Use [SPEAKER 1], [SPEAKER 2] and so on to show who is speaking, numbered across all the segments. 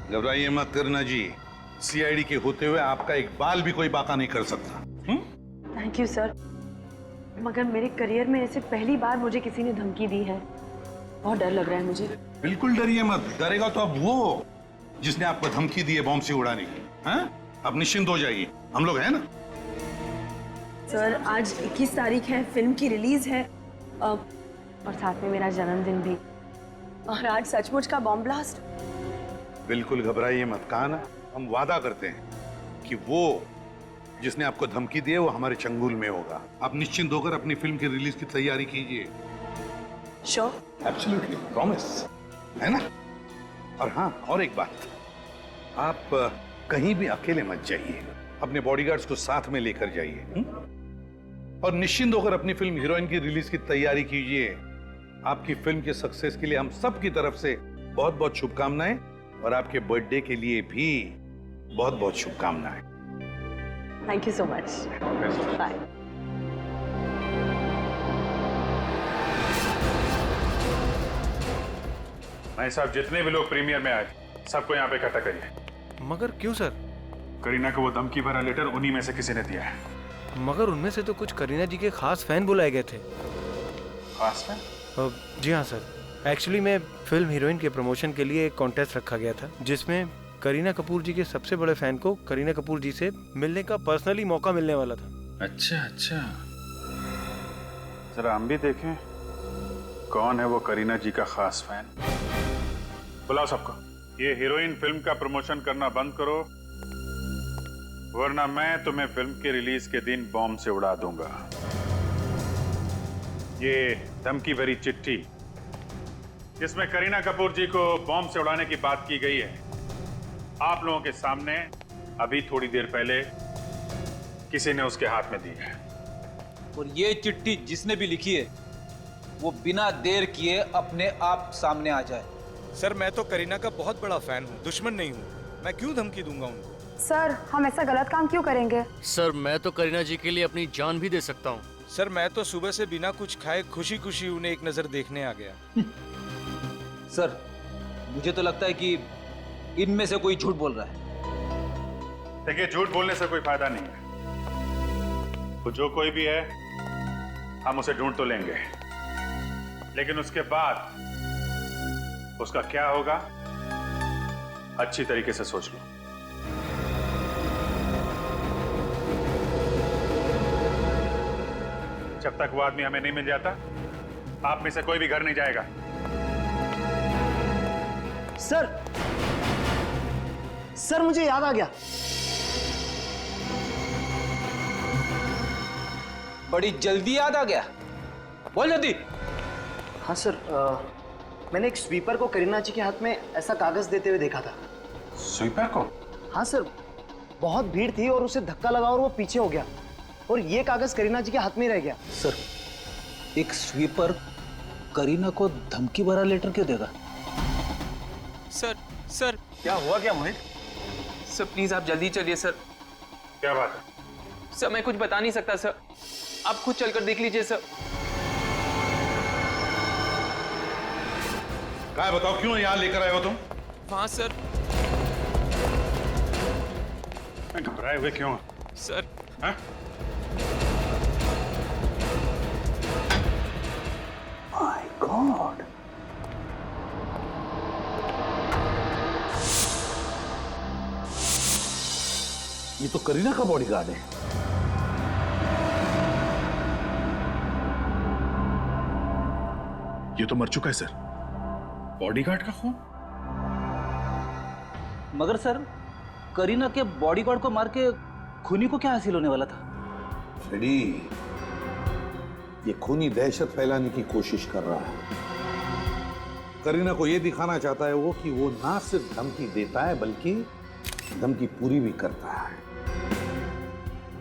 [SPEAKER 1] घबराइए मत करना जी, सीआईडी के होते हुए आपका एक बाल भी कोई बाका नहीं कर सकता।
[SPEAKER 2] थैंक यू सर, मगर मेरे करियर में ऐसे पहली बार मुझे किसी ने धमकी दी है। बहुत डर लग रहा है मुझे।
[SPEAKER 1] बिल्कुल डरिए मत, डरेगा तो अब वो जिसने आपको धमकी दी है बॉम्ब से उड़ाने की। हाँ, अब निश्चिंत हो जाइए, हम लोग हैं ना।
[SPEAKER 2] सर आज 21 तारीख है, फिल्म की रिलीज है और साथ में मेरा जन्मदिन भी, और आज सचमुच का बॉम्ब ब्लास्ट।
[SPEAKER 1] बिल्कुल घबराइए मत, कहा ना, हम वादा करते हैं कि वो जिसने आपको धमकी दी है वो हमारे चंगुल में होगा। आप निश्चिंत होकर अपनी फिल्म की रिलीज की तैयारी कीजिए।
[SPEAKER 2] श्योर?
[SPEAKER 1] एब्सोल्युटली, प्रॉमिस, है ना। और हाँ, और एक बात, आप कहीं भी अकेले मत जाइए, अपने बॉडीगार्ड्स को साथ में लेकर जाइए। और निश्चिंत होकर अपनी फिल्म हीरोइन की रिलीज की तैयारी कीजिए। आपकी फिल्म के सक्सेस के लिए हम सब की तरफ से बहुत बहुत शुभकामनाएं, और आपके बर्थडे के लिए भी बहुत बहुत शुभकामनाएं।
[SPEAKER 2] Thank you so much, bye.
[SPEAKER 3] भाई साहब, जितने भी लोग प्रीमियर में आए थे सबको यहाँ पे इकट्ठा करिए।
[SPEAKER 4] मगर क्यों सर?
[SPEAKER 3] करीना को वो धमकी भरा लेटर उन्हीं में से किसी ने दिया है।
[SPEAKER 4] मगर उनमें से तो कुछ करीना जी के खास फैन बुलाए गए थे।
[SPEAKER 3] खास फैन?
[SPEAKER 4] जी हाँ सर, एक्चुअली मैं फिल्म हीरोइन के प्रमोशन के लिए एक कॉन्टेस्ट रखा गया था, जिसमें करीना कपूर जी के सबसे बड़े फैन को करीना कपूर जी से मिलने का पर्सनली मौका मिलने वाला था।
[SPEAKER 3] अच्छा अच्छा, जरा हम भी देखें कौन है वो करीना जी का खास फैन। बुलाओ सबको। ये हीरोइन फिल्म का प्रमोशन करना बंद करो, वरना मैं तुम्हें फिल्म के रिलीज के दिन बॉम्ब से उड़ा दूंगा। ये धमकी भरी चिट्ठी जिसमें करीना कपूर जी को बॉम्ब से उड़ाने की बात की गई है, आप लोगों के सामने अभी थोड़ी देर पहले किसी ने उसके हाथ में दी है।
[SPEAKER 5] और ये चिट्ठी जिसने भी लिखी है वो बिना देर किए अपने आप सामने आ जाए।
[SPEAKER 4] सर मैं तो करीना का बहुत बड़ा फैन हूँ, दुश्मन नहीं हूँ। मैं क्यों धमकी दूंगा उनको?
[SPEAKER 6] सर हम ऐसा गलत काम क्यों करेंगे?
[SPEAKER 7] सर मैं तो करीना जी के लिए अपनी जान भी दे सकता हूँ।
[SPEAKER 4] सर मैं तो सुबह से बिना कुछ खाए खुशी खुशी उन्हें एक नजर देखने आ गया।
[SPEAKER 5] सर मुझे तो लगता है कि इनमें से कोई झूठ बोल रहा है।
[SPEAKER 3] देखिए, झूठ बोलने से कोई फायदा नहीं है। तो जो कोई भी है हम उसे ढूंढ तो लेंगे, लेकिन उसके बाद उसका क्या होगा अच्छी तरीके से सोच लो। जब तक वो आदमी हमें नहीं मिल जाता, आप में से कोई भी घर नहीं जाएगा।
[SPEAKER 8] सर मुझे याद आ गया।
[SPEAKER 5] बड़ी जल्दी याद आ गया, बोल जल्दी।
[SPEAKER 8] हाँ सर, मैंने एक स्वीपर को करीना जी के हाथ में ऐसा कागज देते हुए देखा था।
[SPEAKER 3] स्वीपर को?
[SPEAKER 8] हाँ सर, बहुत भीड़ थी और उसे धक्का लगा और वो पीछे हो गया, और ये कागज करीना जी के हाथ में ही रह गया।
[SPEAKER 5] सर एक स्वीपर करीना को धमकी भरा लेटर क्यों देगा?
[SPEAKER 9] सर
[SPEAKER 3] क्या हुआ क्या मोहित?
[SPEAKER 9] सर प्लीज आप जल्दी चलिए सर।
[SPEAKER 3] क्या बात है?
[SPEAKER 9] सर मैं कुछ बता नहीं सकता सर, आप खुद चलकर देख लीजिए सर।
[SPEAKER 1] क्या बताओ, क्यों यहाँ लेकर आए हो तुम?
[SPEAKER 9] हाँ सर।
[SPEAKER 3] मैं घबराए हुए क्यों?
[SPEAKER 9] सर
[SPEAKER 3] हाँ?
[SPEAKER 1] माय गॉड, ये तो करीना का बॉडीगार्ड है।
[SPEAKER 3] ये तो मर चुका है सर। बॉडीगार्ड का खून?
[SPEAKER 5] मगर सर करीना के बॉडीगार्ड को मार के खूनी को क्या हासिल होने वाला था?
[SPEAKER 1] फ्रेडी, ये खूनी दहशत फैलाने की कोशिश कर रहा है। करीना को ये दिखाना चाहता है वो कि वो ना सिर्फ धमकी देता है बल्कि धमकी पूरी भी करता है।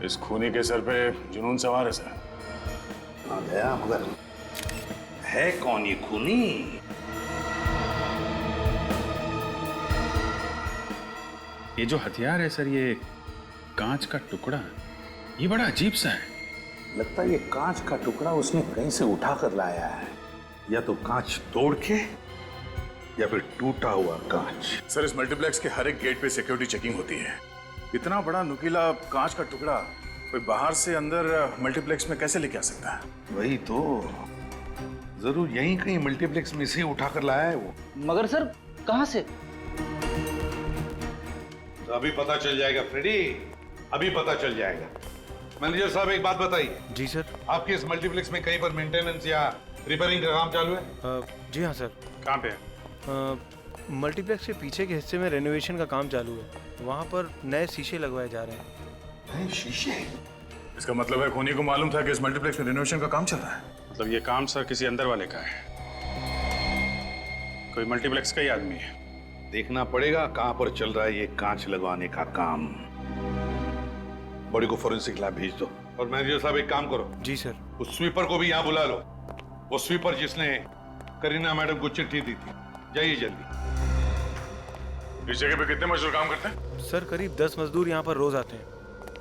[SPEAKER 3] इस खूनी के सर पे जुनून सवार है सर।
[SPEAKER 1] आ गया, मगर है कौन ये खूनी?
[SPEAKER 3] ये जो हथियार है सर, ये कांच का टुकड़ा, ये बड़ा अजीब सा है।
[SPEAKER 1] लगता है ये कांच का टुकड़ा उसने कहीं से उठा कर लाया है, या तो कांच तोड़ के या फिर टूटा हुआ कांच?
[SPEAKER 3] सर, इस मल्टीप्लेक्स के हर एक गेट पे सिक्योरिटी चेकिंग होती है। इतना बड़ा नुकीला कांच का टुकड़ा कोई बाहर से अंदर मल्टीप्लेक्स में कैसे लेके आ सकता है?
[SPEAKER 1] वही तो, जरूर यहीं कहीं मल्टीप्लेक्स में से उठाकर लाया है वो।
[SPEAKER 5] मगर सर कहाँ से?
[SPEAKER 1] तो अभी पता चल जाएगा फ्रेडी, अभी पता चल जाएगा। मैनेजर साहब एक बात बताइए।
[SPEAKER 4] जी सर।
[SPEAKER 1] आपके इस मल्टीप्लेक्स में कहीं पर मेंटेनेंस या रिपेयरिंग का काम चालू है?
[SPEAKER 4] जी हाँ सर।
[SPEAKER 3] कहाँ पे है?
[SPEAKER 4] मल्टीप्लेक्स के पीछे के हिस्से में रेनोवेशन का काम चालू है। वहाँ पर नए शीशे लगवाए जा रहे हैं।
[SPEAKER 1] नए शीशे?
[SPEAKER 3] इसका मतलब है खूनी को मालूम था कि इस मल्टीप्लेक्स में रिनोवेशन का काम चल रहा है। मतलब ये काम सर किसी अंदर वाले का है, कोई मल्टीप्लेक्स का ही आदमी है।
[SPEAKER 1] देखना पड़ेगा कहाँ पर चल रहा है ये कांच लगवाने का काम। बॉडी को फोरेंसिक लैब भेज दो। और मैनेजर साहब एक काम करो।
[SPEAKER 4] जी सर।
[SPEAKER 1] उस स्वीपर को भी यहाँ बुला लो, वो स्वीपर जिसने करीना मैडम को चिट्ठी दी थी। जाइए जल्दी।
[SPEAKER 3] इस जगह पे कितने मजदूर काम करते हैं?
[SPEAKER 4] सर करीब 10 मजदूर यहाँ पर रोज आते हैं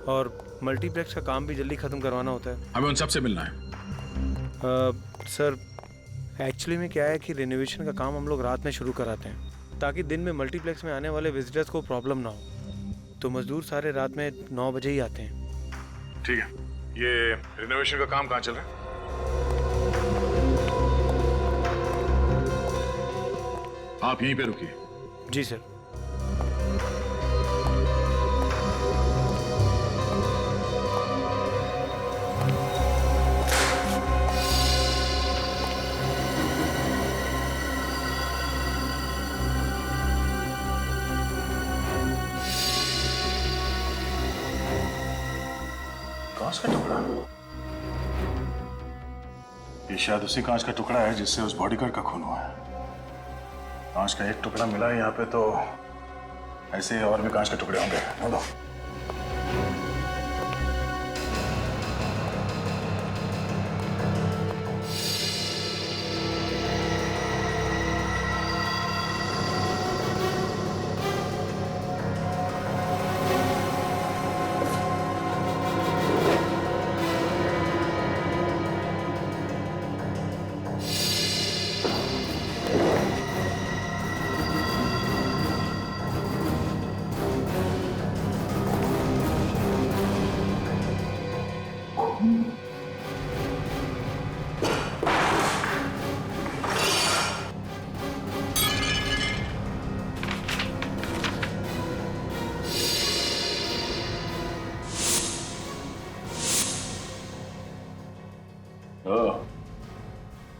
[SPEAKER 4] और मल्टीप्लेक्स का काम भी जल्दी खत्म करवाना होता है।
[SPEAKER 3] हमें उन सबसे मिलना है।
[SPEAKER 4] सर एक्चुअली में क्या है कि रिनोवेशन का काम हम लोग रात में शुरू कराते हैं ताकि दिन में मल्टीप्लेक्स में आने वाले विजिटर्स को प्रॉब्लम ना हो। तो मजदूर सारे रात में 9 बजे ही आते हैं।
[SPEAKER 3] ठीक है, ये रिनोवेशन का काम कहाँ चल रहा है? आप यहीं पे रुकिए।
[SPEAKER 4] जी सर।
[SPEAKER 3] कांच का टुकड़ा? ये शायद उसी कांच का टुकड़ा है जिससे उस बॉडीगार्ड का खून हुआ है। कांच का एक टुकड़ा मिला है यहाँ पे, तो ऐसे और भी कांच के टुकड़े होंगे। बोलो।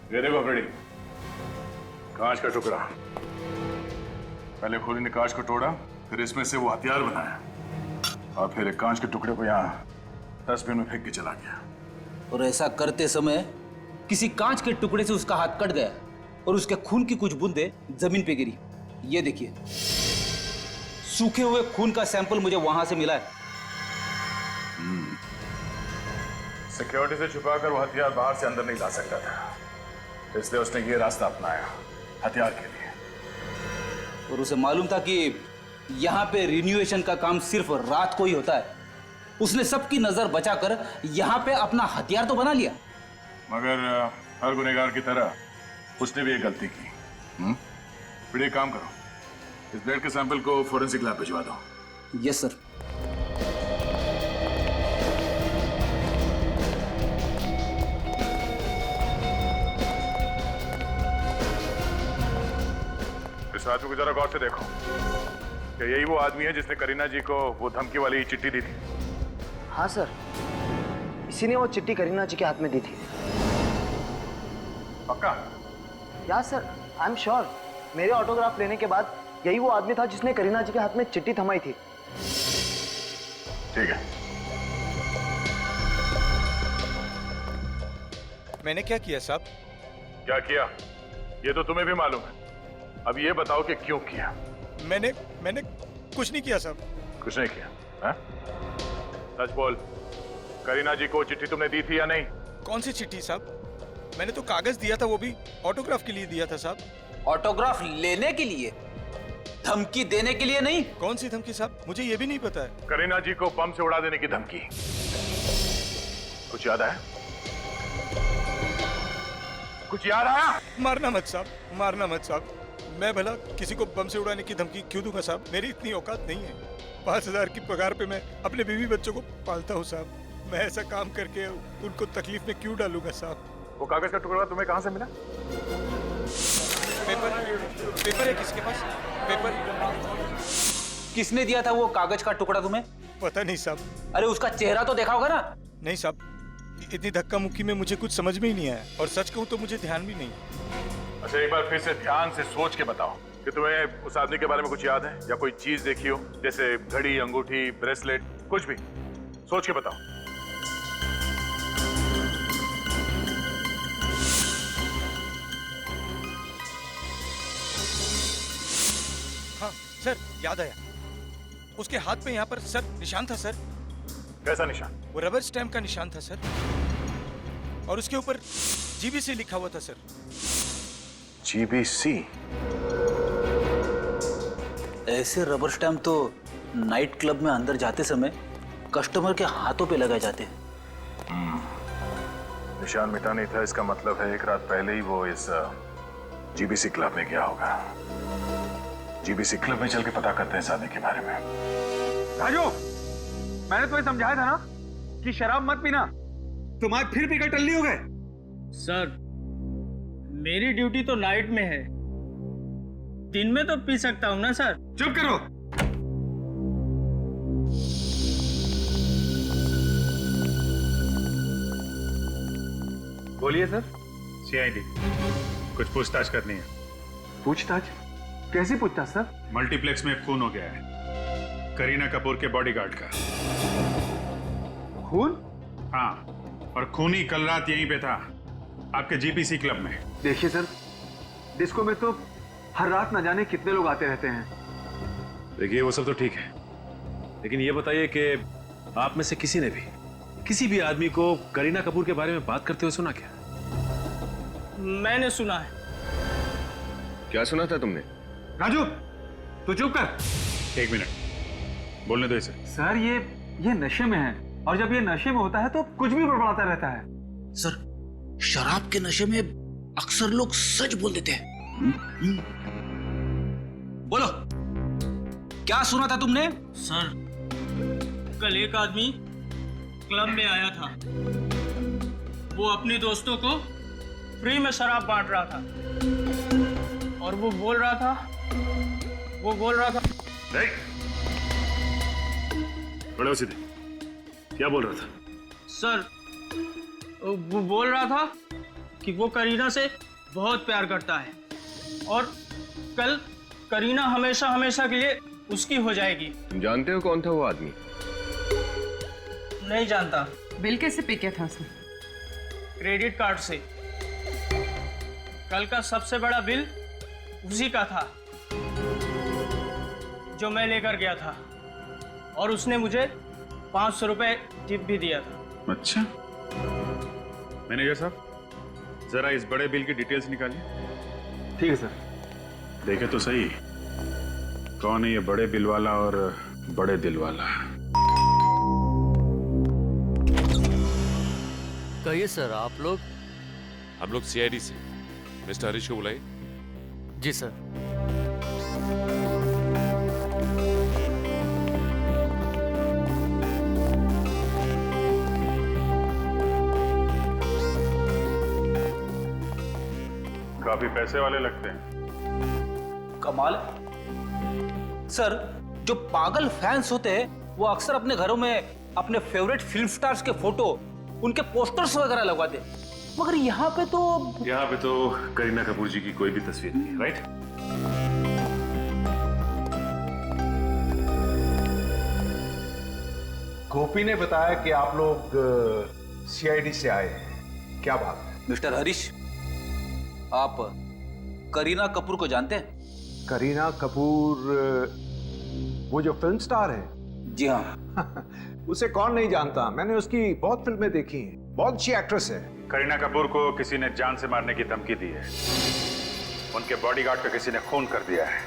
[SPEAKER 3] ये देखो फ्रेडी, कांच का टुकड़ा। पहले खूनी ने कांच को तोड़ा, फिर इसमें से वो हथियार बनाया और फिर एक कांच के टुकड़े को यहाँ डस्टबिन में फेंक के चला गया।
[SPEAKER 5] और ऐसा करते समय किसी कांच के टुकड़े से उसका हाथ कट गया और उसके खून की कुछ बूंदें जमीन पे गिरी। ये देखिए, सूखे हुए खून का सैंपल मुझे वहां से मिला है।
[SPEAKER 3] सिक्योरिटी से छुपाकर वो हथियार बाहर से अंदर नहीं ला सकता था, इसलिए उसने ये रास्ता अपनाया हथियार के लिए।
[SPEAKER 5] और उसे मालूम था कि यहाँ पे रिन्यूएशन का काम सिर्फ रात को ही होता है। उसने सबकी नजर बचाकर यहाँ पे अपना हथियार तो बना लिया।
[SPEAKER 3] मगर हर गुनहगार की तरह उसने भी एक गलती की। फिर एक काम करो, इस ब्लड के सैंपल को फोरेंसिक लैब भिजवा दो।
[SPEAKER 5] Yes sir.
[SPEAKER 3] इस आदमी को जरा गौर से देखो, क्या यही वो आदमी है जिसने करीना जी को वो धमकी वाली चिट्ठी दी थी?
[SPEAKER 8] हाँ सर, इसी ने वो चिट्ठी करीना जी के हाथ में दी थी।
[SPEAKER 3] पक्का?
[SPEAKER 8] या सर, आई एम श्योर। मेरे ऑटोग्राफ लेने के बाद यही वो आदमी था जिसने करीना जी के हाथ में चिट्ठी थमाई थी।
[SPEAKER 3] ठीक है।
[SPEAKER 10] मैंने क्या किया साहब?
[SPEAKER 3] क्या किया ये तो तुम्हें भी मालूम है। अब ये बताओ कि क्यों किया?
[SPEAKER 10] मैंने कुछ नहीं किया साहब।
[SPEAKER 3] कुछ नहीं किया? हाँ? सच बोल, करीना जी को चिट्ठी तुमने दी थी या नहीं?
[SPEAKER 10] कौन सी चिट्ठी साहब? मैंने तो कागज दिया था, वो भी ऑटोग्राफ के लिए दिया था साहब।
[SPEAKER 5] ऑटोग्राफ लेने के लिए, धमकी देने के लिए नहीं।
[SPEAKER 10] कौन सी धमकी साहब? मुझे ये भी नहीं पता है।
[SPEAKER 3] करीना जी को बम से उड़ा देने की धमकी। कुछ याद आया? कुछ याद आया?
[SPEAKER 10] मारना मत साहब, मारना मत साहब। मैं भला किसी को बम से उड़ाने की धमकी क्यों दूंगा साहब? मेरी इतनी औकात नहीं है। 5,000 की पगार पे मैं अपने बीवी बच्चों को पालता हूँ साहब। मैं ऐसा काम करके उनको तकलीफ में क्यों डालूंगा साहब?
[SPEAKER 3] वो कागज का टुकड़ा तुम्हें कहाँ से मिला?
[SPEAKER 10] पेपर है किसके पास? पेपर
[SPEAKER 5] किसने दिया था वो कागज का टुकड़ा तुम्हें?
[SPEAKER 10] पता नहीं साहब।
[SPEAKER 5] अरे उसका चेहरा तो देखा होगा ना?
[SPEAKER 10] नहीं साहब, इतनी धक्का मुक्की में मुझे कुछ समझ में ही नहीं आया, और सच कहूँ तो मुझे ध्यान भी नहीं।
[SPEAKER 3] अच्छा, एक बार फिर से ध्यान से सोच के बताओ कि तुम्हें उस आदमी के बारे में कुछ याद है या कोई चीज देखी हो, जैसे घड़ी, अंगूठी, ब्रेसलेट, कुछ भी सोच के बताओ।
[SPEAKER 10] हाँ सर, याद आया। उसके हाथ पे यहाँ पर सर निशान था सर।
[SPEAKER 3] कैसा निशान?
[SPEAKER 10] वो रबर स्टैम्प का निशान था सर, और उसके ऊपर जीबीसी लिखा हुआ था सर।
[SPEAKER 3] जीबीसी?
[SPEAKER 5] ऐसे रबर स्टैम्प तो नाइट क्लब में अंदर जाते समय कस्टमर के हाथों पे लगाए जाते हैं।
[SPEAKER 3] निशान मिटा नहीं था, इसका मतलब है एक रात पहले ही वो इस जीबीसी क्लब में गया होगा। जीबीसी क्लब में चल के पता करते हैं इस आदमी के बारे में।
[SPEAKER 9] राजू, मैंने तुम्हें समझाया था ना कि शराब मत पीना। तुम आज फिर पीकर टल्ली हो गए।
[SPEAKER 11] सर, मेरी ड्यूटी तो नाइट में है, दिन में तो पी सकता हूँ ना सर।
[SPEAKER 9] चुप करो।
[SPEAKER 3] बोलिए सर। सीआईडी, कुछ पूछताछ करनी है।
[SPEAKER 9] पूछताछ? कैसी पूछताछ सर?
[SPEAKER 3] मल्टीप्लेक्स में खून हो गया है, करीना कपूर के बॉडीगार्ड का।
[SPEAKER 9] खून?
[SPEAKER 3] हाँ, और खूनी कल रात यहीं पे था, आपके जीपीसी क्लब में।
[SPEAKER 9] देखिए सर, डिस्को में तो हर रात न जाने कितने लोग आते रहते हैं।
[SPEAKER 12] देखिए वो सब तो ठीक है, लेकिन ये बताइए कि आप में से किसी ने भी किसी भी आदमी को करीना कपूर के बारे में बात करते हुए सुना क्या?
[SPEAKER 11] मैंने सुना है।
[SPEAKER 12] क्या सुना था तुमने?
[SPEAKER 9] राजू, तू चुप कर।
[SPEAKER 3] एक मिनट, बोलने दो इसे।
[SPEAKER 9] सर, ये नशे में है, और जब ये नशे में होता है तो कुछ भी बड़बड़ाता रहता है।
[SPEAKER 5] सर, शराब के नशे में अक्सर लोग सच बोल देते हैं। बोलो, क्या सुना था तुमने?
[SPEAKER 11] सर, कल एक आदमी क्लब में आया था। वो अपने दोस्तों को फ्री में शराब बांट रहा था, और वो बोल रहा था
[SPEAKER 12] नहीं, बड़े सीधे, क्या बोल रहा था?
[SPEAKER 11] सर, वो बोल रहा था कि वो करीना से बहुत प्यार करता है, और कल करीना हमेशा हमेशा के लिए उसकी हो जाएगी।
[SPEAKER 12] तुम जानते हो कौन था वो आदमी?
[SPEAKER 11] नहीं जानता।
[SPEAKER 2] बिल कैसे पे किया था उसने?
[SPEAKER 11] क्रेडिट कार्ड से। कल का सबसे बड़ा बिल उसी का था, जो मैं लेकर गया था, और उसने मुझे 500 रुपए टिप भी दिया था।
[SPEAKER 3] अच्छा, मैनेजर साहब, जरा इस बड़े बिल की डिटेल्स निकालिए।
[SPEAKER 9] ठीक है सर।
[SPEAKER 3] देखे तो सही, कौन है ये बड़े बिल वाला और बड़े दिल वाला?
[SPEAKER 7] कहिए सर, आप लोग?
[SPEAKER 12] हम लोग सीआईडी से। मिस्टर हरीश को बुलाइए।
[SPEAKER 7] जी सर।
[SPEAKER 3] काफी पैसे वाले लगते हैं।
[SPEAKER 5] कमाल। सर, जो पागल फैंस होते हैं वो अक्सर अपने घरों में अपने फेवरेट फिल्म स्टार्स के फोटो, उनके पोस्टर्स वगैरह लगवाते, मगर यहाँ पे तो
[SPEAKER 12] करीना कपूर जी की कोई भी तस्वीर नहीं है, राइट?
[SPEAKER 1] गोपी ने बताया कि आप लोग सीआईडी से आए हैं, क्या बात है?
[SPEAKER 5] मिस्टर हरीश, आप करीना कपूर को जानते हैं?
[SPEAKER 13] करीना कपूर, वो जो फिल्म स्टार है?
[SPEAKER 5] जी हाँ।
[SPEAKER 13] उसे कौन नहीं जानता, मैंने उसकी बहुत फिल्में देखी हैं, बहुत अच्छी एक्ट्रेस है।
[SPEAKER 3] करीना कपूर को किसी ने जान से मारने की धमकी दी है, उनके बॉडीगार्ड का किसी ने खून कर दिया है।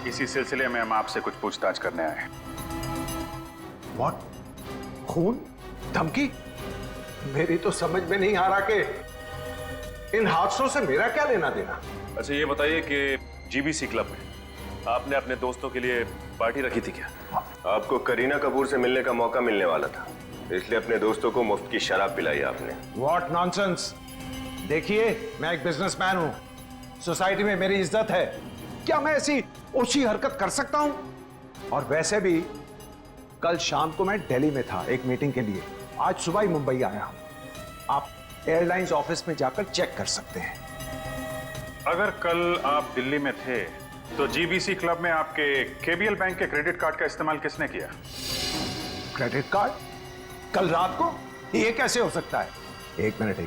[SPEAKER 3] इसी सिलसिले में हम आपसे कुछ पूछताछ करने आए हैं।
[SPEAKER 13] व्हाट? खून? धमकी? मेरी तो समझ में नहीं आ रहा कि इन हादसों से मेरा क्या लेना देना।
[SPEAKER 12] अच्छा ये बताइए कि जीबीसी क्लब में आपने अपने दोस्तों के लिए पार्टी रखी थी क्या?
[SPEAKER 14] आपको करीना कपूर से मिलने का मौका मिलने वाला था, इसलिए अपने दोस्तों को मुफ्त की शराब पिलाई आपने।
[SPEAKER 13] What nonsense. देखिए, मैं एक बिजनेसमैन हूं, सोसाइटी में मेरी इज्जत है, क्या मैं ऐसी ओछी हरकत कर सकता हूं? और वैसे भी कल शाम को मैं दिल्ली में था एक मीटिंग के लिए, आज सुबह ही मुंबई आया हूं। आप एयरलाइंस ऑफिस में जाकर चेक कर सकते हैं।
[SPEAKER 3] अगर कल आप दिल्ली में थे तो जीबीसी क्लब में आपके केबीएल बैंक के क्रेडिट कार्ड का इस्तेमाल किसने किया?
[SPEAKER 13] Credit card? कल रात को? ये कैसे हो सकता है? एक मिनट।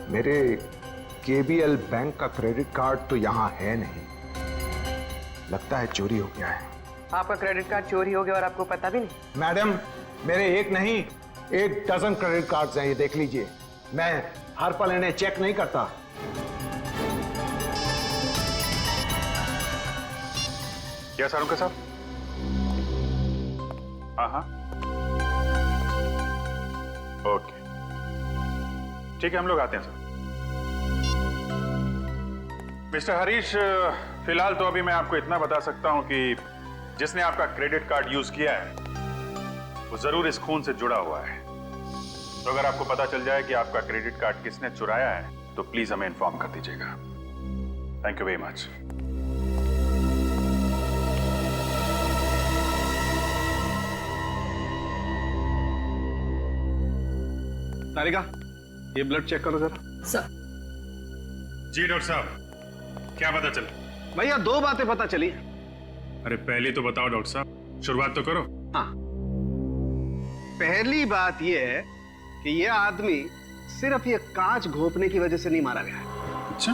[SPEAKER 13] मेरे केबीएल बैंक का क्रेडिट कार्ड तो यहां है नहीं, लगता है चोरी हो गया है।
[SPEAKER 15] आपका क्रेडिट कार्ड चोरी हो गया और आपको पता भी नहीं?
[SPEAKER 13] मैडम, मेरे एक नहीं 1 डजन क्रेडिट कार्ड्स हैं, ये देख लीजिए। मैं हर पल इन्हें चेक नहीं करता।
[SPEAKER 3] क्या सारुका साहब? हाँ, ओके, ठीक है, हम लोग आते हैं सर। मिस्टर हरीश, फिलहाल तो अभी मैं आपको इतना बता सकता हूं कि जिसने आपका क्रेडिट कार्ड यूज किया है वो जरूर इस खून से जुड़ा हुआ है। तो अगर आपको पता चल जाए कि आपका क्रेडिट कार्ड किसने चुराया है तो प्लीज हमें इन्फॉर्म कर दीजिएगा। Thank you very much.
[SPEAKER 9] Tarika, ये ब्लड चेक करो जरा।
[SPEAKER 2] सर।
[SPEAKER 3] जी डॉक्टर साहब, क्या पता चला?
[SPEAKER 9] भैया 2 बातें पता चली।
[SPEAKER 3] अरे पहले तो बताओ डॉक्टर साहब, शुरुआत तो करो।
[SPEAKER 9] हाँ, पहली बात यह है कि यह आदमी सिर्फ ये कांच घोंपने की वजह से नहीं मारा गया है।
[SPEAKER 3] अच्छा,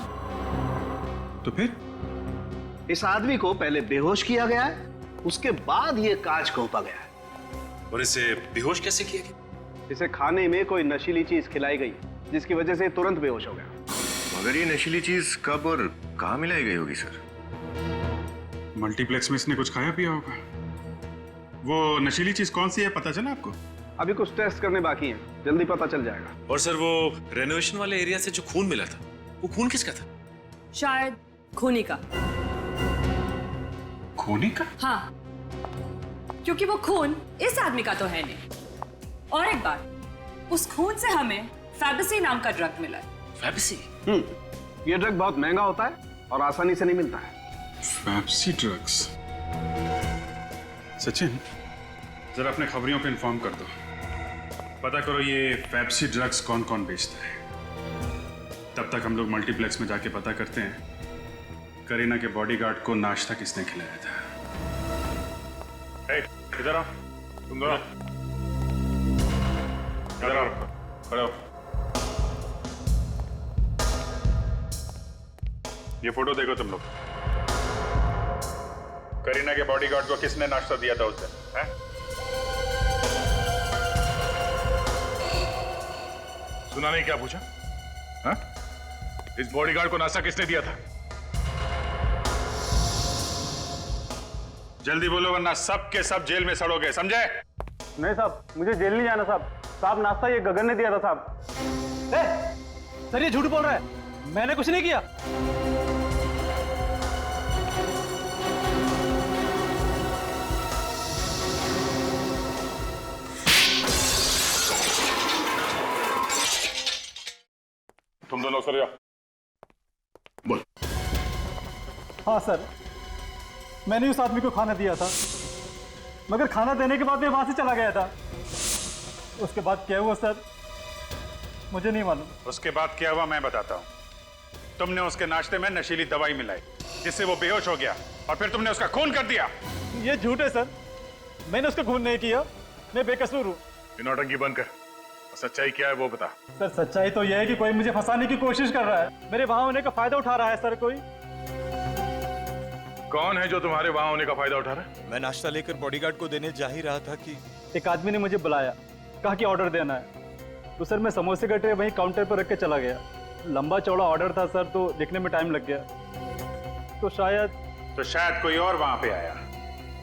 [SPEAKER 3] तो फिर?
[SPEAKER 9] इस आदमी को पहले बेहोश किया गया है, उसके बाद ये कांच घोंपा गया है।
[SPEAKER 12] और इसे बेहोश कैसे किया गया?
[SPEAKER 9] इसे खाने में कोई नशीली चीज खिलाई गई जिसकी वजह से तुरंत बेहोश हो गया।
[SPEAKER 14] मगर ये नशीली चीज कब और कहां मिलाई गई होगी सर?
[SPEAKER 3] मल्टीप्लेक्स में इसने कुछ खाया पिया होगा। वो नशीली चीज कौन सी है, पता चला आपको?
[SPEAKER 9] अभी कुछ टेस्ट करने बाकी हैं, जल्दी पता चल जाएगा।
[SPEAKER 12] और सर, वो रेनोवेशन वाले एरिया से जो खून मिला था, वो खून किसका था?
[SPEAKER 2] शायद खूनी का।
[SPEAKER 3] खूनी का?
[SPEAKER 2] हाँ, क्योंकि वो खून इस आदमी का तो है नहीं। और एक बात, उस खून से हमें फैबेसी नाम का ड्रग मिला है।
[SPEAKER 12] फैबेसी?
[SPEAKER 9] ये ड्रग बहुत महंगा होता है और आसानी से नहीं मिलता है।
[SPEAKER 3] Fabaceae drugs? सचिन, जरा अपने खबरियों को इन्फॉर्म कर दो, पता करो ये फैबेसी ड्रग्स कौन कौन बेचता है। तब तक हम लोग मल्टीप्लेक्स में जाके पता करते हैं करीना के बॉडीगार्ड को नाश्ता किसने खिलाया था। इधर आओ, तुम दोनों इधर आओ, खड़े हो। ये फोटो देखो तुम लोग। करीना के बॉडीगार्ड को किसने नाश्ता दिया था उस दिन? सुना नहीं क्या पूछा? हा? इस बॉडीगार्ड को नाश्ता किसने दिया था? जल्दी बोलो वरना सब के सब जेल में सड़ोगे, समझे?
[SPEAKER 9] नहीं साहब, मुझे जेल नहीं जाना साहब। साहब, नाश्ता ये गगन ने दिया था साहब।
[SPEAKER 11] सर ये झूठ बोल रहा है, मैंने कुछ नहीं किया।
[SPEAKER 3] तुम दोनों सर जाओ। बोल।
[SPEAKER 11] हाँ सर, मैंने उस आदमी को खाना दिया था, मगर खाना देने के बाद मैं वहां से चला गया था। उसके बाद क्या हुआ सर, मुझे नहीं मालूम।
[SPEAKER 3] उसके बाद क्या हुआ मैं बताता हूँ। तुमने उसके नाश्ते में नशीली दवाई मिलाई जिससे वो बेहोश हो गया और फिर तुमने उसका खून कर दिया।
[SPEAKER 11] ये झूठ है सर, मैंने उसका खून नहीं किया, मैं बेकसूर हूँ।
[SPEAKER 3] नौटंकी बंद कर, सच्चाई क्या है वो बता।
[SPEAKER 11] सर सच्चाई तो यह है कि कोई मुझे फंसाने की कोशिश कर रहा है, मेरे वहां होने का फायदा उठा रहा है सर। कोई
[SPEAKER 3] कौन है जो तुम्हारे वहां होने का फायदा उठा रहा है?
[SPEAKER 10] मैं नाश्ता लेकर बॉडीगार्ड को देने जा ही रहा था कि
[SPEAKER 11] एक आदमी ने मुझे बुलाया, कहा कि ऑर्डर देना है। तो सर मैं समोसे का ट्रे वहीं काउंटर पर रख के चला गया। लंबा चौड़ा ऑर्डर था सर, तो लिखने में टाइम लग गया। तो शायद
[SPEAKER 3] कोई और वहां पे आया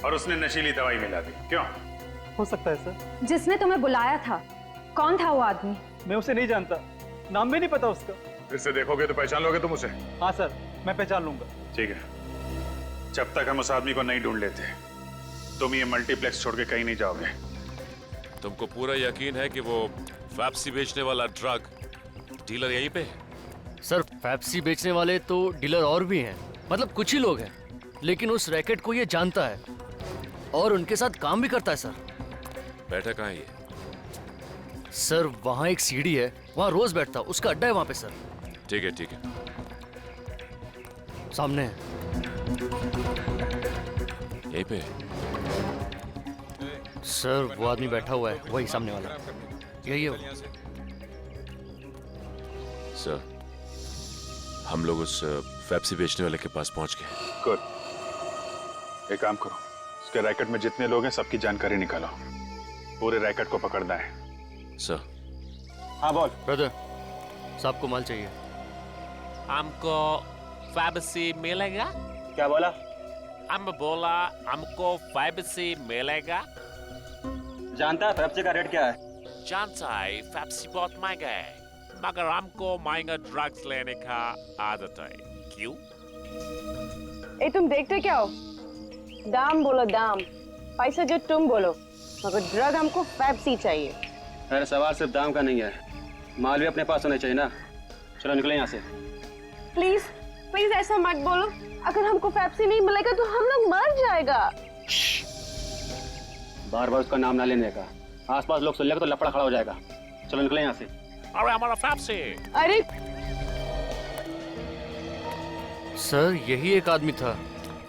[SPEAKER 3] और उसने नशीली दवाई मिला दी। क्यों?
[SPEAKER 11] हो सकता है सर।
[SPEAKER 6] जिसने तुम्हें बुलाया था कौन था वो आदमी?
[SPEAKER 9] मैं उसे नहीं जानता, नाम भी नहीं पता उसका।
[SPEAKER 3] फिर से देखोगे तो पहचान लोगे तुम उसे?
[SPEAKER 9] हाँ सर, मैं पहचान लूंगा।
[SPEAKER 3] ठीक है, जब तक हम उस आदमी को नहीं ढूंढ लेते तुम ये मल्टीप्लेक्स छोड़ के कहीं नहीं जाओगे।
[SPEAKER 12] तुमको पूरा यकीन है कि वो फैप्सी बेचने वाला ड्रग डीलर यहीं पे है?
[SPEAKER 7] सर पेप्सी बेचने वाले तो डीलर और भी हैं, मतलब कुछ ही लोग हैं, लेकिन उस रैकेट को ये जानता है और उनके साथ काम भी करता है सर।
[SPEAKER 12] बैठा कहाँ है ये?
[SPEAKER 7] सर वहाँ एक सीढ़ी है, वहाँ रोज बैठता, उसका अड्डा है वहाँ पे सर।
[SPEAKER 12] ठीक है ठीक है,
[SPEAKER 7] सामने है।
[SPEAKER 12] यहीं पे?
[SPEAKER 7] सर वो आदमी बैठा हुआ है, वही सामने वाला, यही है वो।
[SPEAKER 12] सर हम लोग उस पेप्सी बेचने वाले के पास पहुंच गए।
[SPEAKER 3] गुड, एक काम करो, उसके रैकेट में जितने लोग हैं सबकी जानकारी निकालो, पूरे रैकेट को पकड़ना है।
[SPEAKER 12] सर।
[SPEAKER 7] हाँ बोल। ब्रदर साहब को माल चाहिए।
[SPEAKER 16] हमको पेप्सी मिलेगा?
[SPEAKER 7] क्या बोला?
[SPEAKER 16] हम बोला हमको पेप्सी मिलेगा।
[SPEAKER 7] जानता है पेप्सी का रेट क्या है?
[SPEAKER 16] जानता है, पेप्सी बहुत महंगा है, मगर हमको महंगा ड्रग्स लेने का आदत है। क्यों?
[SPEAKER 15] ए तुम देखते क्या हो? दाम बोलो दाम, पैसा जो तुम बोलो, मगर ड्रग हमको पेप्सी चाहिए।
[SPEAKER 7] अरे सवाल सिर्फ दाम का नहीं है, माल भी अपने पास होना चाहिए ना। चलो निकले यहाँ से।
[SPEAKER 15] प्लीज प्लीज ऐसा मत बोलो, अगर हमको पेप्सी नहीं मिलेगा तो हम लोग मर जाएगा।
[SPEAKER 7] बार बार उसका नाम ना लेने का, आसपास लोग सुन लेगा तो लफड़ा खड़ा हो जाएगा। चलो निकले यहाँ से।
[SPEAKER 16] अरे हमारा पेप्सी।
[SPEAKER 15] अरे
[SPEAKER 7] सर यही एक आदमी था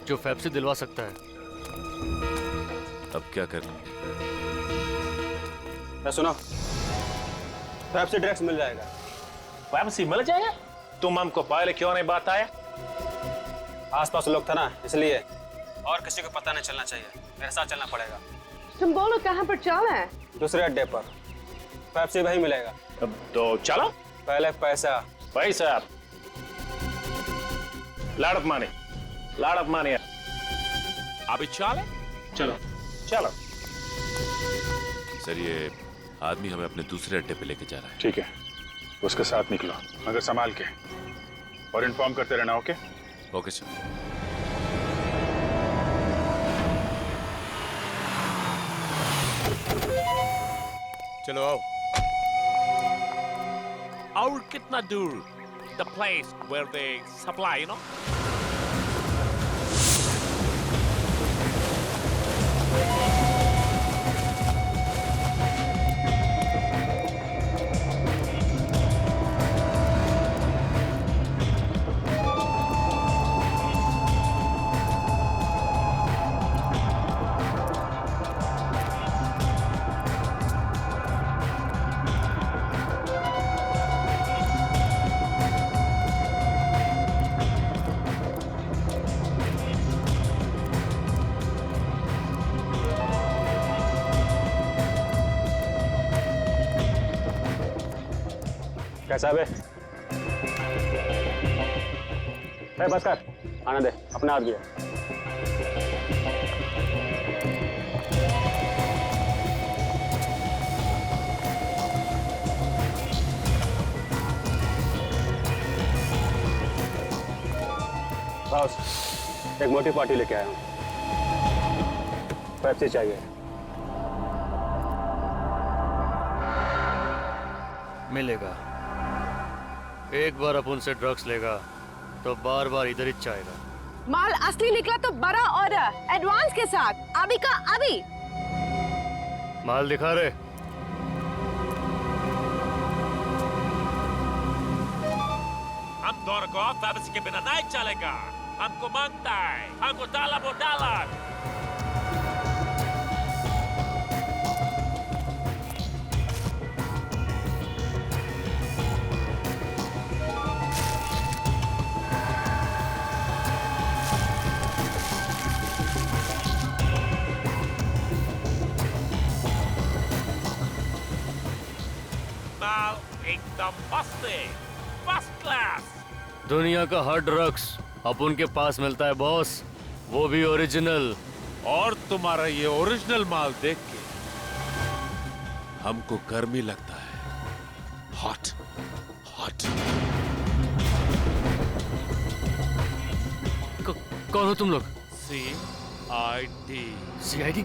[SPEAKER 7] जो पेप्सी दिलवा सकता है।
[SPEAKER 12] अब क्या कर?
[SPEAKER 7] सुनो, पेप्सी ड्रग्स मिल जाएगा।
[SPEAKER 16] पेप्सी मिल जाएगा? तुम हमको पहले क्यों नहीं बताया?
[SPEAKER 7] आसपास लोग था ना, इसलिए। और किसी को पता नहीं चलना चाहिए, मेरे साथ चलना पड़ेगा।
[SPEAKER 15] तुम बोलो कहाँ पर चलना है?
[SPEAKER 7] दूसरे अड्डे पर पेप्सी वही मिलेगा।
[SPEAKER 16] तो चलो।
[SPEAKER 7] पहले पैसा।
[SPEAKER 16] पैसा, lot of money, lot of money. अभी चले?
[SPEAKER 3] चलो
[SPEAKER 16] चलो।
[SPEAKER 12] सर ये आदमी हमें अपने दूसरे अड्डे पे लेके जा रहा है।
[SPEAKER 3] ठीक है, उसके साथ निकलो, मगर संभाल के, और इन्फॉर्म करते रहना। ओके?
[SPEAKER 12] Okay sir.
[SPEAKER 10] चलो आओ।
[SPEAKER 16] और कितना दूर? The place where they supply, you know?
[SPEAKER 7] कैसा है? बस कर, आने दे, अपना आदमी है। बॉस, एक मोटी पार्टी लेके आया हूँ, पेप्सी चाहिए। मिलेगा। एक बार अपन से ड्रग्स लेगा तो बार बार इधर ही चाहेगा।
[SPEAKER 15] माल असली निकला तो बड़ा ऑर्डर, एडवांस के साथ, अभी का अभी।
[SPEAKER 7] माल दिखा रहे।
[SPEAKER 16] हम दोनों को पेप्सी के बिना नहीं चलेगा। हमको मांगता है, हमको डाला वो डाला। एकदम मस्त है, फर्स्ट क्लास।
[SPEAKER 7] दुनिया का हर ड्रग्स अपन के पास मिलता है बॉस, वो भी ओरिजिनल।
[SPEAKER 12] और तुम्हारा ये ओरिजिनल माल देख के
[SPEAKER 16] हमको गर्मी लगता है, हॉट हॉट।
[SPEAKER 7] कौन हो तुम लोग?
[SPEAKER 16] CID।
[SPEAKER 7] CID?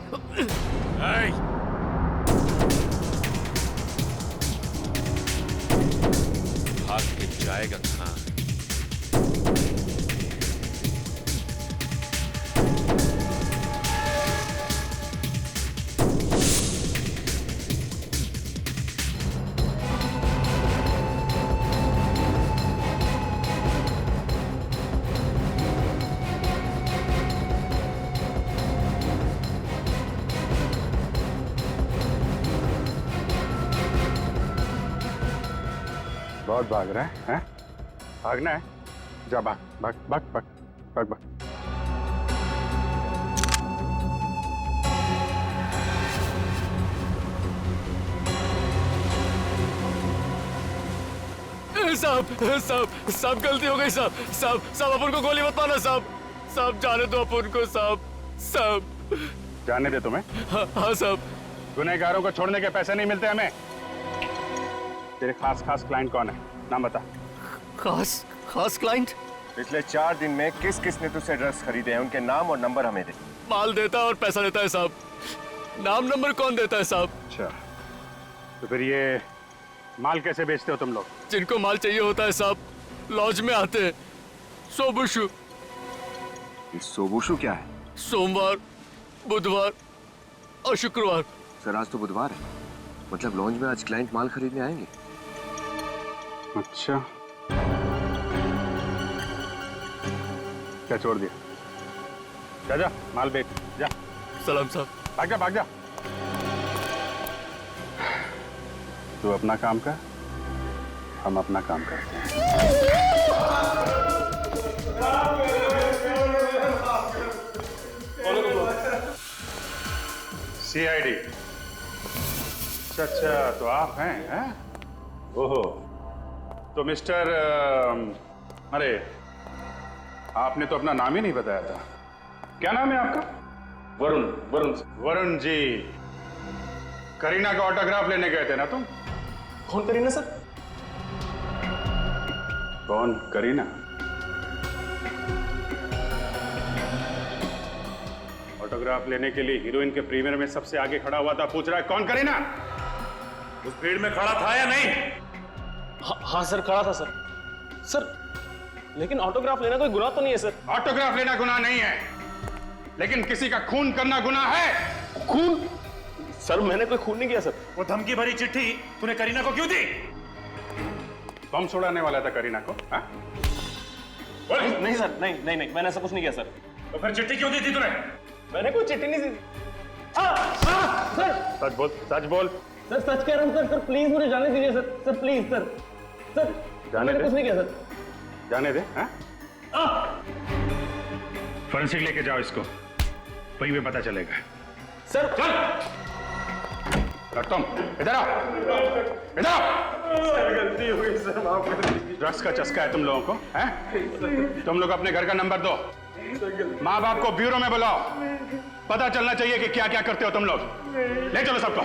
[SPEAKER 16] भाग के जाएगा कहाँ?
[SPEAKER 3] बहुत भाग रहा है, हैं? भागना है? जा भाग भाग भाग भाग भाग भाग।
[SPEAKER 7] साहब गलती हो गई साहब अपन को गोली मत मारना साहब जाने दो अपन को साहब।
[SPEAKER 3] जाने दे तुम्हें?
[SPEAKER 7] हाँ साहब।
[SPEAKER 3] गुनहगारों को छोड़ने के पैसे नहीं मिलते हमें। तेरे खास क्लाइंट कौन है? नाम बता।
[SPEAKER 7] खास क्लाइंट?
[SPEAKER 14] पिछले 4 दिन में किस किसने तुझसे ड्रग्स खरीदे हैं, उनके नाम और नंबर हमें दे।
[SPEAKER 7] माल देता है और पैसा देता है साहब, नाम नंबर कौन देता है साहब?
[SPEAKER 3] अच्छा, तो फिर ये माल कैसे बेचते हो तुम लोग?
[SPEAKER 7] जिनको माल चाहिए होता है साहब लॉज में आते हैं। सोबुशु।
[SPEAKER 14] सोबुशु क्या है?
[SPEAKER 7] सोमवार, बुधवार और शुक्रवार।
[SPEAKER 14] सर आज तो बुधवार है, मतलब लॉन्च में आज क्लाइंट माल खरीदने आएंगे।
[SPEAKER 3] अच्छा, क्या छोड़ दिया? जा माल बेच जा।
[SPEAKER 7] सलाम साहब।
[SPEAKER 3] भाग जा। तू अपना काम कर, हम अपना काम करते हैं। CID। अच्छा, तो आप हैं? ओहो, तो मिस्टर अरे आपने तो अपना नाम ही नहीं बताया था। क्या नाम है आपका? वरुण जी। करीना का ऑटोग्राफ लेने गए थे ना तुम?
[SPEAKER 9] कौन करीना सर?
[SPEAKER 3] कौन करीना? ऑटोग्राफ लेने के लिए हीरोइन के प्रीमियर में सबसे आगे खड़ा हुआ था, पूछ रहा है कौन करीना? उस भीड़ में खड़ा था या नहीं?
[SPEAKER 9] हाँ सर, खड़ा था सर लेकिन ऑटोग्राफ लेना कोई गुनाह तो नहीं है सर।
[SPEAKER 3] ऑटोग्राफ लेना गुनाह नहीं है, लेकिन किसी का खून करना गुनाह है।
[SPEAKER 9] खून? सर मैंने कोई खून नहीं किया सर।
[SPEAKER 3] वो धमकी भरी चिट्ठी तूने करीना को क्यों दी? बम छुड़ाने वाला था करीना को?
[SPEAKER 9] नहीं सर, नहीं मैंने ऐसा कुछ नहीं किया सर।
[SPEAKER 3] तो फिर चिट्ठी क्यों दी थी तूने?
[SPEAKER 9] मैंने कोई चिट्ठी नहीं दी।
[SPEAKER 3] सर सच बोल।
[SPEAKER 9] सर सच कह रहा हूँ सर प्लीज मुझे जाने दीजिए सर प्लीज सर
[SPEAKER 3] जाने दे।
[SPEAKER 9] कुछ नहीं किया सर।
[SPEAKER 3] जाने दे। फॉरेंसिक लेके जाओ इसको, वहीं पे पता चलेगा।
[SPEAKER 9] सर
[SPEAKER 3] चल। और तुम इधर आओ।
[SPEAKER 9] गलती हो गई सर, माफ कर दीजिए।
[SPEAKER 3] ड्रग्स का चस्का है तुम लोगों को, हैं? तुम लोग अपने घर का नंबर दो, माँ बाप को ब्यूरो में बुलाओ, पता चलना चाहिए कि क्या क्या करते हो तुम लोग। ले चलो सबको।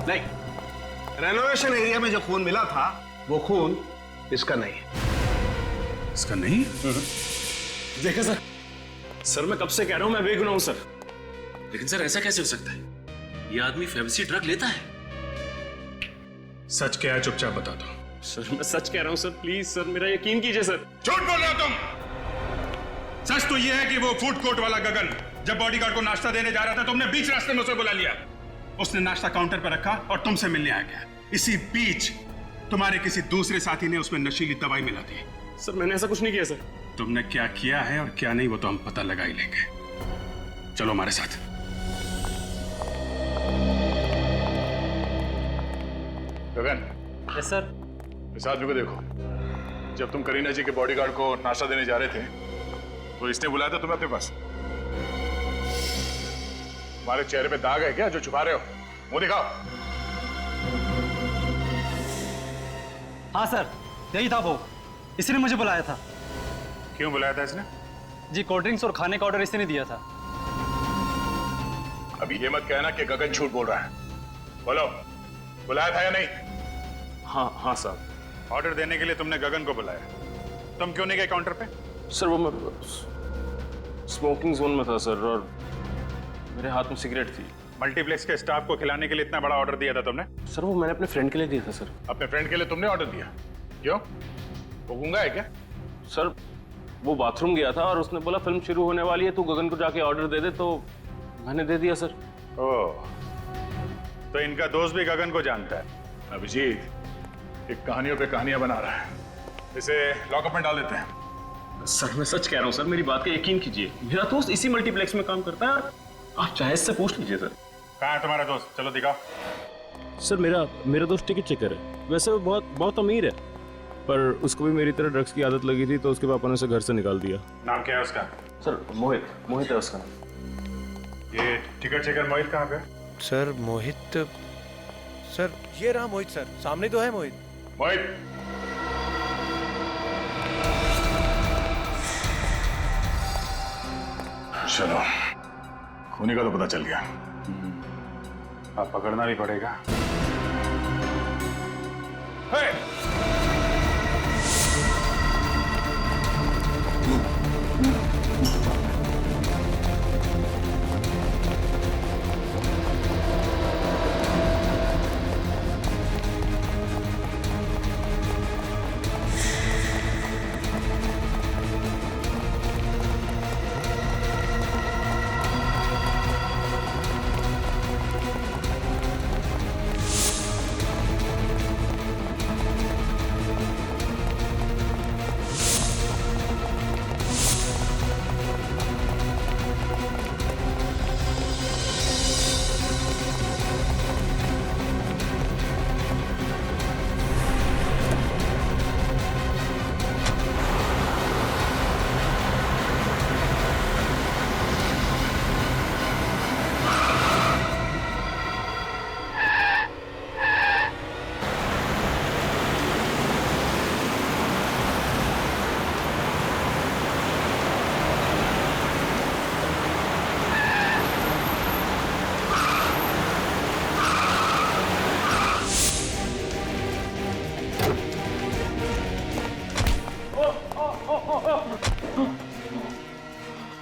[SPEAKER 10] नहीं, रेनोवेशन एरिया में जो खून मिला था वो खून इसका नहीं है।
[SPEAKER 3] इसका नहीं?
[SPEAKER 9] देखा सर मैं कब से कह रहा हूं मैं बेगुनाह हूं सर।
[SPEAKER 12] लेकिन सर ऐसा कैसे हो सकता है? ये आदमी फेबसी ड्रग लेता है।
[SPEAKER 3] सच क्या है चुपचाप बता दो।
[SPEAKER 9] सर मैं सच कह रहा हूं सर, प्लीज सर मेरा यकीन कीजिए सर।
[SPEAKER 3] झूठ बोल रहे हो तुम। सच तो ये है कि वो फूड कोर्ट वाला गगन जब बॉडीगार्ड को नाश्ता देने जा रहा था तुमने बीच रास्ते में उसे बुला लिया। उसने नाश्ता काउंटर पर रखा और तुमसे मिलने आ गया। इसी बीच तुम्हारे किसी दूसरे साथी ने उसमें नशीली दवाई मिला दी।
[SPEAKER 17] सर मैंने ऐसा कुछ नहीं किया सर।
[SPEAKER 3] तुमने क्या किया है और क्या नहीं वो तो हम पता लगा ही लेंगे। चलो हमारे साथ। गगन।
[SPEAKER 17] Yes sir.
[SPEAKER 3] इस आदमी को देखो। जब तुम करीना जी के बॉडीगार्ड को नाश्ता देने जा रहे थे तो इसने बुलाया था तुम्हें अपने पास। तुम्हारे चेहरे पे दाग है क्या जो छुपा रहे हो? मुंह दिखाओ।
[SPEAKER 17] हाँ सर, यही था वो। इसने मुझे बुलाया था।
[SPEAKER 3] क्यों बुलाया था इसने?
[SPEAKER 17] जी कोल्ड ड्रिंक्स और खाने का ऑर्डर इसने दिया था।
[SPEAKER 3] अभी ये मत कहना कि गगन झूठ बोल रहा है। बोलो, बुलाया था या नहीं?
[SPEAKER 17] हाँ सर।
[SPEAKER 3] ऑर्डर देने के लिए तुमने गगन को बुलाया, तुम क्यों नहीं गए काउंटर पे?
[SPEAKER 17] सर वो मैं स्मोकिंग जोन में था सर, और मेरे हाथ में सिगरेट थी।
[SPEAKER 3] मल्टीप्लेक्स के स्टाफ को खिलाने के लिए इतना बड़ा ऑर्डर दिया था तुमने?
[SPEAKER 17] सर वो मैंने अपने फ्रेंड के लिए दिया था सर।
[SPEAKER 3] अपने फ्रेंड के लिए तुमने ऑर्डर दिया? क्यों? वो गूंगा है क्या?
[SPEAKER 17] सर वो बाथरूम गया था और उसने बोला फिल्म शुरू होने वाली है, तू गगन को जाके ऑर्डर दे दे, तो मैंने दे दिया सर।
[SPEAKER 3] ओह, तो इनका दोस्त भी गगन को जानता है। अभिजीत एक कहानियों पे कहानियां बना रहा है, इसे लॉकअप में डाल देते हैं।
[SPEAKER 17] सर मैं सच कह रहा हूँ सर, मेरी बात का यकीन कीजिए। मेरा दोस्त इसी मल्टीप्लेक्स में काम करता है, आप चाहे इससे पूछ लीजिए सर।
[SPEAKER 3] कहाँ है तुम्हारा दोस्त? चलो दिखाओ।
[SPEAKER 17] सर मेरा दोस्त टिकट चेकर है। वैसे वो बहुत अमीर है, पर उसको भी मेरी तरह ड्रग्स की आदत लगी थी, तो उसके पापा ने उसे घर से निकाल दिया।
[SPEAKER 3] नाम क्या है उसका?
[SPEAKER 17] सर मोहित है उसका नाम।
[SPEAKER 3] ये टिकट चेकर मोहित कहाँ पे?
[SPEAKER 4] सर मोहित, सर ये रहा मोहित सर, सामने तो है मोहित।
[SPEAKER 3] मोहित, चलो खूनी का तो पता चल गया, अब पकड़ना भी पड़ेगा।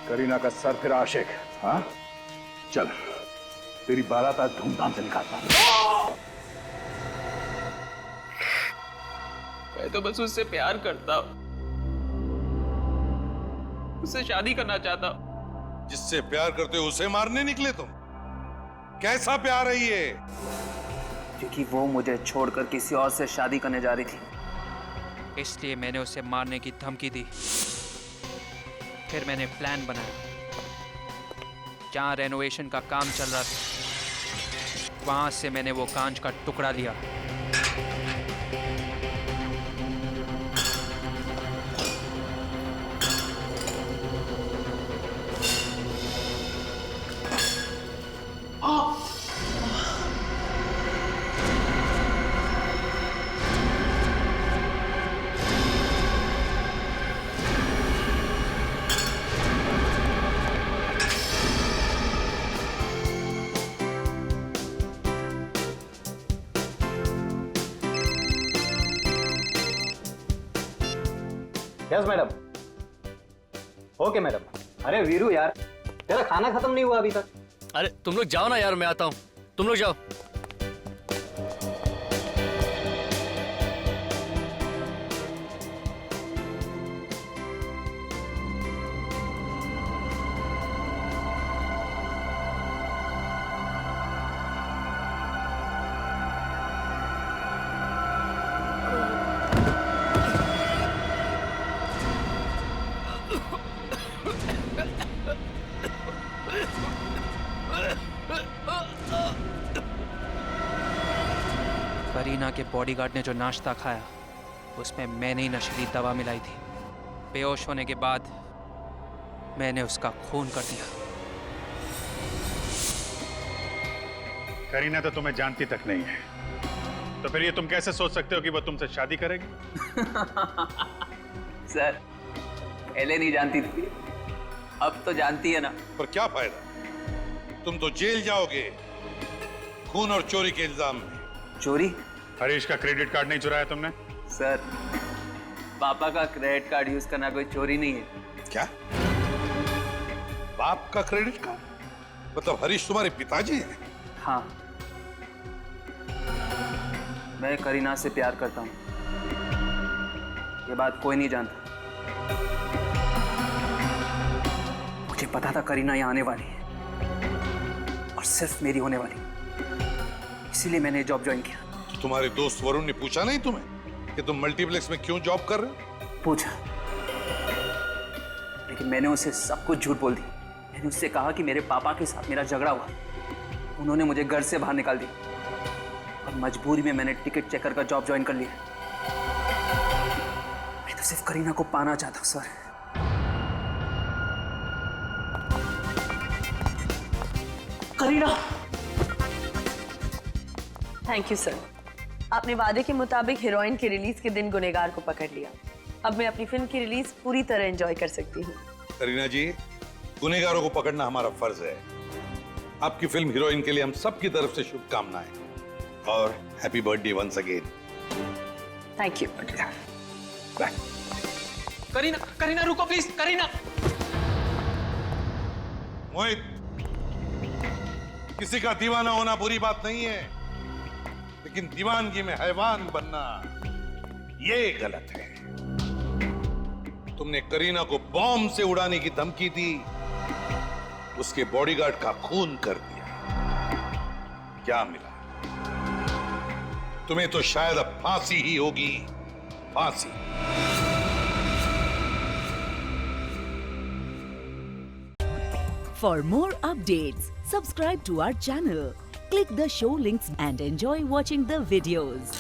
[SPEAKER 3] करीना का सर फिर आशिक। हाँ चल, तेरी बारात आज धूमधाम से निकालता हूं।
[SPEAKER 18] मैं तो बस उससे प्यार करता हूं, उससे शादी करना चाहता हूं।
[SPEAKER 1] जिससे प्यार करते हो उसे मारने निकले तुम? कैसा प्यार है ये?
[SPEAKER 18] क्योंकि वो मुझे छोड़कर किसी और से शादी करने जा रही थी, इसलिए मैंने उसे मारने की धमकी दी। फिर मैंने प्लान बनाया। जहाँ रेनोवेशन का काम चल रहा था, वहाँ से मैंने वो कांच का टुकड़ा लिया।
[SPEAKER 8] Yes madam. Okay madam. अरे वीरू यार, तेरा खाना खत्म नहीं हुआ अभी तक।
[SPEAKER 7] अरे तुम लोग जाओ ना यार, मैं आता हूँ, तुम लोग जाओ।
[SPEAKER 18] करीना के बॉडीगार्ड ने जो नाश्ता खाया उसमें मैंने ही नशीली दवा मिलाई थी। बेहोश होने के बाद मैंने उसका खून कर दिया।
[SPEAKER 3] करीना तो तुम्हें जानती तक नहीं है, तो फिर ये तुम कैसे सोच सकते हो कि वो तुमसे शादी करेगी?
[SPEAKER 18] सर, पहले नहीं जानती थी, अब तो जानती है ना।
[SPEAKER 1] पर क्या फायदा, तुम तो जेल जाओगे खून और चोरी के इल्जाम में।
[SPEAKER 18] चोरी?
[SPEAKER 3] हरीश का क्रेडिट कार्ड नहीं चुराया तुमने?
[SPEAKER 18] सर, पापा का क्रेडिट कार्ड यूज करना कोई चोरी नहीं है।
[SPEAKER 1] क्या? बाप का क्रेडिट कार्ड? मतलब हरीश तुम्हारे पिताजी हैं?
[SPEAKER 18] हाँ, मैं करीना से प्यार करता हूँ, ये बात कोई नहीं जानता। मुझे पता था करीना यहाँ आने वाली है और सिर्फ मेरी होने वाली, इसीलिए मैंने जॉब ज्वाइन किया।
[SPEAKER 1] तो तुम्हारे दोस्त वरुण ने पूछा नहीं तुम्हें कि तुम मल्टीप्लेक्स में क्यों जॉब कर रहे हो?
[SPEAKER 18] पूछा, लेकिन मैंने उसे सब कुछ झूठ बोल दी। मैंने उससे कहा कि मेरे पापा के साथ मेरा झगड़ा हुआ, उन्होंने मुझे घर से बाहर निकाल दिया और मजबूरी में मैंने टिकट चेकर का जॉब ज्वाइन कर लिया। मैं तो सिर्फ करीना को पाना चाहता हूं sir.
[SPEAKER 2] Kareena, thank you sir. आपने वादे के मुताबिक हीरोइन के रिलीज के दिन गुनहगार को पकड़ लिया। अब मैं अपनी फिल्म की रिलीज पूरी तरह एंजॉय कर सकती हूँ।
[SPEAKER 1] करीना जी, गुनहगारों को पकड़ना हमारा फर्ज है। आपकी फिल्म हीरोइन के लिए हम सब की तरफ से शुभकामनाएं और happy birthday once again.
[SPEAKER 2] Thank you.
[SPEAKER 1] Bye.
[SPEAKER 18] Kareena, Kareena रुको प्लीज, करीना।
[SPEAKER 1] मोहित, किसी का दीवाना होना बुरी बात नहीं है, लेकिन दीवानगी में हैवान बनना ये गलत है। तुमने करीना को बॉम्ब से उड़ाने की धमकी दी, उसके बॉडीगार्ड का खून कर दिया। क्या मिला? तुम्हें तो शायद अब फांसी ही होगी, फांसी।
[SPEAKER 19] For more updates, subscribe to our channel, click the show links and enjoy watching the videos.